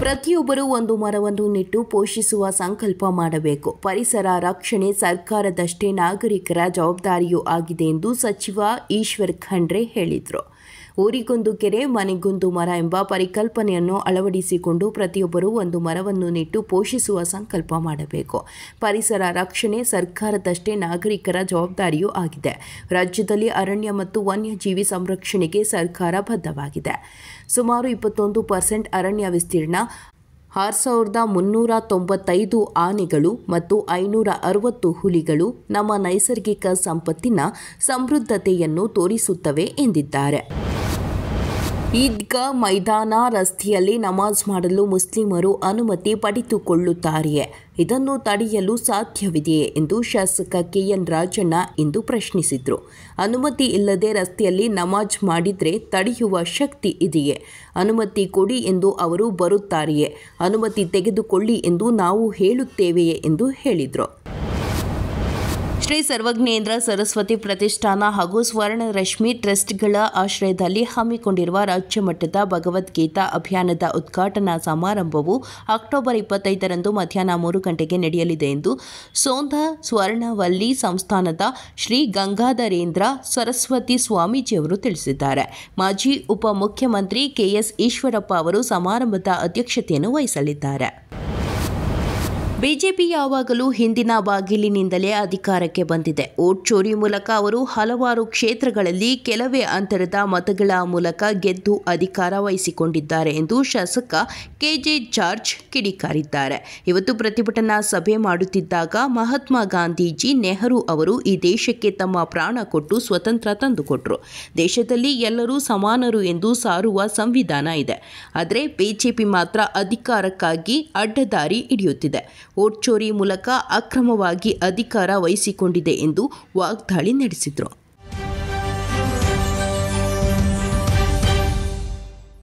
ಪ್ರತಿಯೊಬ್ಬರೂ ಒಂದು ಮರವನ್ನು ನೆಟ್ಟು ಪೋಷಿಸುವ ಸಂಕಲ್ಪ ಮಾಡಬೇಕು. ಪರಿಸರ ರಕ್ಷಣೆ ಸರ್ಕಾರದಷ್ಟೇ ನಾಗರಿಕರ ಜವಾಬ್ದಾರಿಯೂ ಆಗಿದೆ ಎಂದು ಸಚಿವ ಈಶ್ವರ್ ಖಂಡ್ರೆ ಹೇಳಿದರು. ಊರಿಗೊಂದು ಕೆರೆ ಮನೆಗೊಂದು ಮರ ಎಂಬ ಪರಿಕಲ್ಪನೆಯನ್ನು ಅಳವಡಿಸಿಕೊಂಡು ಪ್ರತಿಯೊಬ್ಬರೂ ಒಂದು ಮರವನ್ನು ನೆಟ್ಟು ಪೋಷಿಸುವ ಸಂಕಲ್ಪ ಮಾಡಬೇಕು. ಪರಿಸರ ರಕ್ಷಣೆ ಸರ್ಕಾರದಷ್ಟೇ ನಾಗರಿಕರ ಜವಾಬ್ದಾರಿಯೂ ಆಗಿದೆ. ರಾಜ್ಯದಲ್ಲಿ ಅರಣ್ಯ ಮತ್ತು ವನ್ಯಜೀವಿ ಸಂರಕ್ಷಣೆಗೆ ಸರ್ಕಾರ ಬದ್ಧವಾಗಿದೆ. ಸುಮಾರು 21% ಅರಣ್ಯ ವಿಸ್ತೀರ್ಣ, 6395 ಆನೆಗಳು ಮತ್ತು 560 ಹುಲಿಗಳು ನಮ್ಮ ನೈಸರ್ಗಿಕ ಸಂಪತ್ತಿನ ಸಮೃದ್ಧತೆಯನ್ನು ತೋರಿಸುತ್ತವೆ ಎಂದಿದ್ದಾರೆ. ಈದ್ಗಾ ಮೈದಾನ ರಸ್ತೆಯಲ್ಲಿ ನಮಾಜ್ ಮಾಡಲು ಮುಸ್ಲಿಮರು ಅನುಮತಿ ಪಡೆದುಕೊಳ್ಳುತ್ತಾರೆಯೇ? ಇದನ್ನು ತಡೆಯಲು ಸಾಧ್ಯವಿದೆಯೇ ಎಂದು ಶಾಸಕ ಕೆಎನ್ ರಾಜಣ್ಣ ಇಂದು ಪ್ರಶ್ನಿಸಿದರು. ಅನುಮತಿ ಇಲ್ಲದೆ ರಸ್ತೆಯಲ್ಲಿ ನಮಾಜ್ ಮಾಡಿದರೆ ತಡೆಯುವ ಶಕ್ತಿ ಇದೆಯೇ? ಅನುಮತಿ ಕೊಡಿ ಎಂದು ಅವರು ಬರುತ್ತಾರೆಯೇ? ಅನುಮತಿ ತೆಗೆದುಕೊಳ್ಳಿ ಎಂದು ನಾವು ಹೇಳುತ್ತೇವೆಯೇ ಎಂದು ಹೇಳಿದರು. ಶ್ರೀ ಸರ್ವಜ್ಞೇಂದ್ರ ಸರಸ್ವತಿ ಪ್ರತಿಷ್ಠಾನ ಹಾಗೂ ಸ್ವರ್ಣರಶ್ಮಿ ಟ್ರಸ್ಟ್ಗಳ ಆಶ್ರಯದಲ್ಲಿ ಹಮ್ಮಿಕೊಂಡಿರುವ ರಾಜ್ಯ ಮಟ್ಟದ ಭಗವದ್ಗೀತಾ ಅಭಿಯಾನದ ಉದ್ಘಾಟನಾ ಸಮಾರಂಭವು ಅಕ್ಟೋಬರ್ 25ರಂದು ಮಧ್ಯಾಹ್ನ 3 ಗಂಟೆಗೆ ನಡೆಯಲಿದೆ ಎಂದು ಸೋಂದಾ ಸ್ವರ್ಣವಲ್ಲಿ ಸಂಸ್ಥಾನದ ಶ್ರೀ ಗಂಗಾಧರೇಂದ್ರ ಸರಸ್ವತಿ ಸ್ವಾಮೀಜಿಯವರು ತಿಳಿಸಿದ್ದಾರೆ. ಮಾಜಿ ಉಪಮುಖ್ಯಮಂತ್ರಿ ಕೆಎಸ್ ಈಶ್ವರಪ್ಪ ಅವರು ಸಮಾರಂಭದ ಅಧ್ಯಕ್ಷತೆಯನ್ನು ವಹಿಸಲಿದ್ದಾರೆ. ಬಿಜೆಪಿ ಯಾವಾಗಲೂ ಹಿಂದಿನ ಬಾಗಿಲಿನಿಂದಲೇ ಅಧಿಕಾರಕ್ಕೆ ಬಂದಿದೆ. ವೋಟ್ ಚೋರಿ ಮೂಲಕ ಅವರು ಹಲವಾರು ಕ್ಷೇತ್ರಗಳಲ್ಲಿ ಕೆಲವೇ ಅಂತರದ ಮತಗಳ ಮೂಲಕ ಗೆದ್ದು ಅಧಿಕಾರ ವಹಿಸಿಕೊಂಡಿದ್ದಾರೆ ಎಂದು ಶಾಸಕ ಕೆಜೆ ಜಾರ್ಜ್ ಕಿಡಿಕಾರಿದ್ದಾರೆ. ಇವತ್ತು ಪ್ರತಿಭಟನಾ ಸಭೆ ಮಾಡುತ್ತಿದ್ದಾಗ ಮಹಾತ್ಮ ಗಾಂಧೀಜಿ, ನೆಹರು ಅವರು ಈ ದೇಶಕ್ಕೆ ತಮ್ಮ ಪ್ರಾಣ ಕೊಟ್ಟು ಸ್ವತಂತ್ರ ತಂದುಕೊಟ್ರು. ದೇಶದಲ್ಲಿ ಎಲ್ಲರೂ ಸಮಾನರು ಎಂದು ಸಾರುವ ಸಂವಿಧಾನ ಇದೆ. ಆದರೆ ಬಿಜೆಪಿ ಮಾತ್ರ ಅಧಿಕಾರಕ್ಕಾಗಿ ಅಡ್ಡದಾರಿ ಹಿಡಿಯುತ್ತಿದೆ. ವೋಟ್ ಚೋರಿ ಮೂಲಕ ಅಕ್ರಮವಾಗಿ ಅಧಿಕಾರ ವಹಿಸಿಕೊಂಡಿದೆ ಎಂದು ವಾಗ್ದಾಳಿ ನಡೆಸಿದರು.